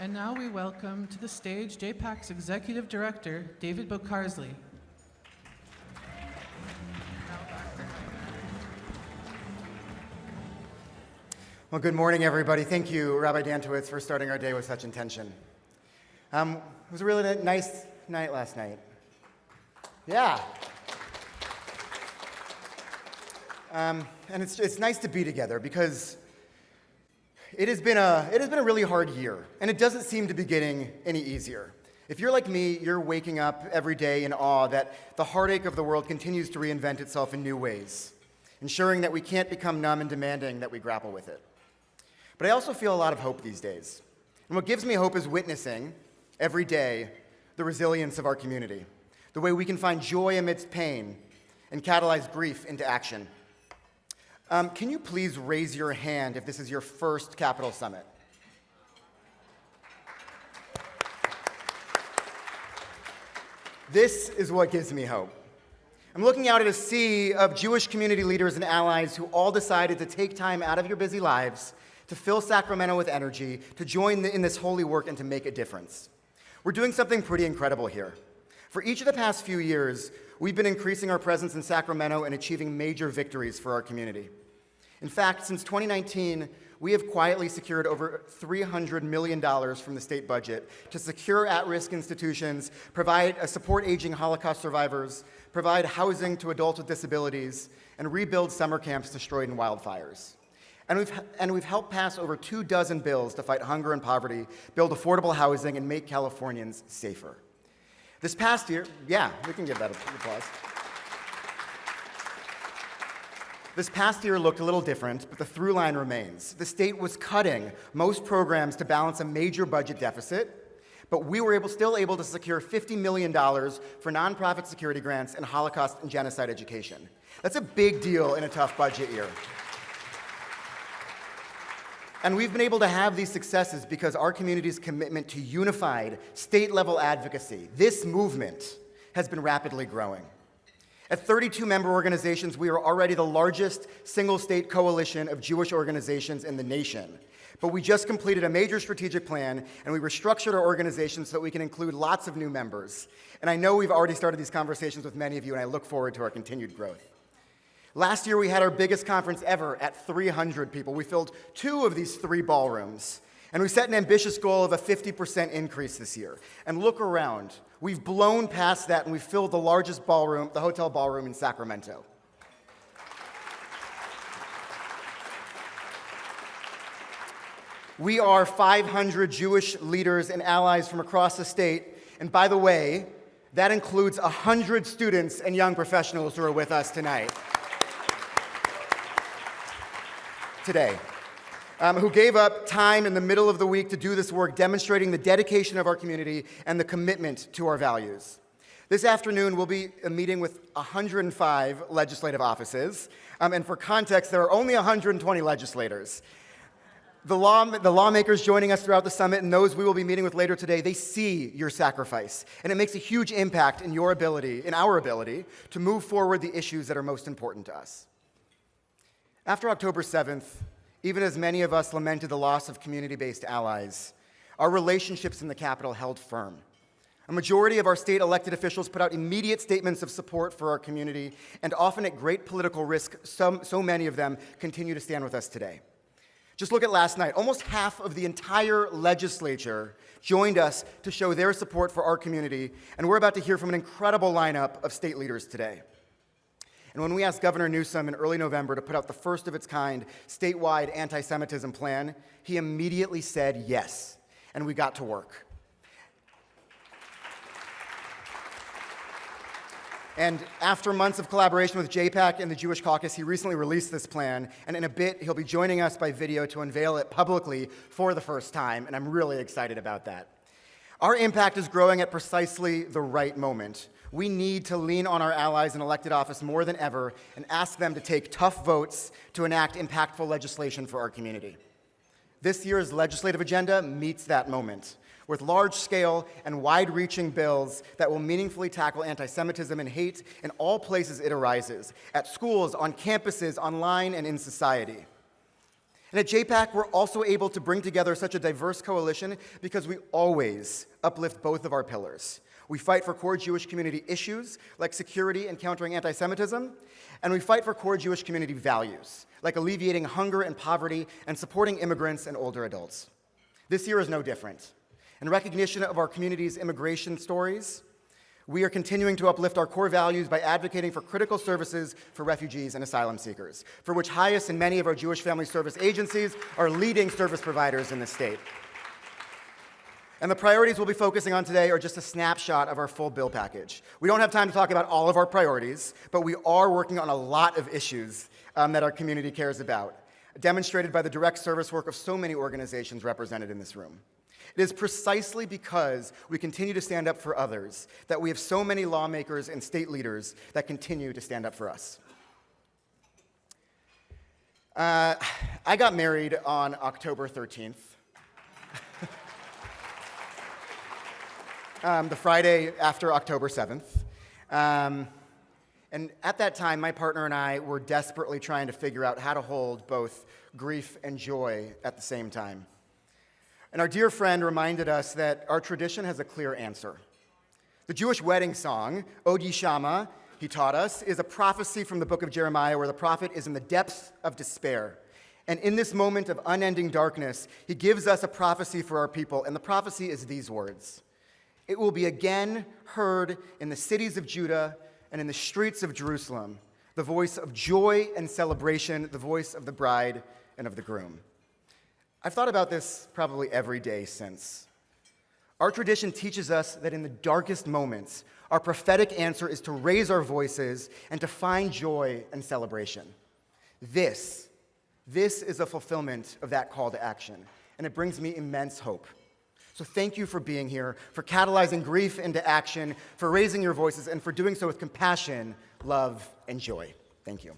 And now we welcome to the stage JPAC's Executive Director, David Bocarsly. Well, good morning, everybody. Thank you, Rabbi Dantowitz, for starting our day with such intention. It was a really nice night last night. Yeah. And it's nice to be together because it has been a really hard year, and it doesn't seem to be getting any easier. If you're like me, you're waking up every day in awe that the heartache of the world continues to reinvent itself in new ways, ensuring that we can't become numb and demanding that we grapple with it. But I also feel a lot of hope these days. And what gives me hope is witnessing, every day, the resilience of our community, the way we can find joy amidst pain and catalyze grief into action. Can you please raise your hand if this is your first Capitol Summit? This is what gives me hope. I'm looking out at a sea of Jewish community leaders and allies who all decided to take time out of your busy lives to fill Sacramento with energy, to join in this holy work, and to make a difference. We're doing something pretty incredible here. For each of the past few years, we've been increasing our presence in Sacramento and achieving major victories for our community. In fact, since 2019, we have quietly secured over $300 million from the state budget to secure at-risk institutions, support aging Holocaust survivors, provide housing to adults with disabilities, and rebuild summer camps destroyed in wildfires. And we've helped pass over 24 bills to fight hunger and poverty, build affordable housing, and make Californians safer. This past year, yeah, we can give that applause. This past year looked a little different, but the through line remains. The state was cutting most programs to balance a major budget deficit, but we were still able to secure $50 million for nonprofit security grants and Holocaust and genocide education. That's a big deal in a tough budget year. And we've been able to have these successes because our community's commitment to unified, state-level advocacy, this movement, has been rapidly growing. At 32 member organizations, we are already the largest single-state coalition of Jewish organizations in the nation. But we just completed a major strategic plan, and we restructured our organization so that we can include lots of new members. And I know we've already started these conversations with many of you, and I look forward to our continued growth. Last year, we had our biggest conference ever at 300 people. We filled 2 of these 3 ballrooms. And we set an ambitious goal of a 50% increase this year. And look around. We've blown past that, and we've filled the largest ballroom, the hotel ballroom in Sacramento. We are 500 Jewish leaders and allies from across the state. And by the way, that includes 100 students and young professionals who are with us today, who gave up time in the middle of the week to do this work, demonstrating the dedication of our community and the commitment to our values. This afternoon, we'll be meeting with 105 legislative offices, and for context, there are only 120 legislators. The lawmakers joining us throughout the summit and those we will be meeting with later today, they see your sacrifice, and it makes a huge impact in our ability to move forward the issues that are most important to us. After October 7th, even as many of us lamented the loss of community-based allies, our relationships in the Capitol held firm. A majority of our state elected officials put out immediate statements of support for our community, and often at great political risk, so many of them continue to stand with us today. Just look at last night. Almost half of the entire legislature joined us to show their support for our community, and we're about to hear from an incredible lineup of state leaders today. And when we asked Governor Newsom in early November to put out the first of its kind statewide anti-Semitism plan, he immediately said yes, and we got to work. And after months of collaboration with JPAC and the Jewish Caucus, he recently released this plan, and in a bit, he'll be joining us by video to unveil it publicly for the first time, and I'm really excited about that. Our impact is growing at precisely the right moment. We need to lean on our allies in elected office more than ever and ask them to take tough votes to enact impactful legislation for our community. This year's legislative agenda meets that moment, with large-scale and wide-reaching bills that will meaningfully tackle anti-Semitism and hate in all places it arises, at schools, on campuses, online, and in society. And at JPAC, we're also able to bring together such a diverse coalition because we always uplift both of our pillars. We fight for core Jewish community issues, like security and countering anti-Semitism, and we fight for core Jewish community values, like alleviating hunger and poverty and supporting immigrants and older adults. This year is no different. In recognition of our community's immigration stories, we are continuing to uplift our core values by advocating for critical services for refugees and asylum seekers, for which HIAS and many of our Jewish Family Service agencies are leading service providers in the state. And the priorities we'll be focusing on today are just a snapshot of our full bill package. We don't have time to talk about all of our priorities, but we are working on a lot of issues that our community cares about, demonstrated by the direct service work of so many organizations represented in this room. It is precisely because we continue to stand up for others that we have so many lawmakers and state leaders that continue to stand up for us. I got married on October 13th. The Friday after October 7th. And at that time, my partner and I were desperately trying to figure out how to hold both grief and joy at the same time. And our dear friend reminded us that our tradition has a clear answer. The Jewish wedding song, Od Yishama, he taught us, is a prophecy from the book of Jeremiah where the prophet is in the depths of despair. And in this moment of unending darkness, he gives us a prophecy for our people. And the prophecy is these words: "It will be again heard in the cities of Judah and in the streets of Jerusalem, the voice of joy and celebration, the voice of the bride and of the groom." I've thought about this probably every day since. Our tradition teaches us that in the darkest moments, our prophetic answer is to raise our voices and to find joy and celebration. This is a fulfillment of that call to action, and it brings me immense hope. So thank you for being here, for catalyzing grief into action, for raising your voices, and for doing so with compassion, love, and joy. Thank you.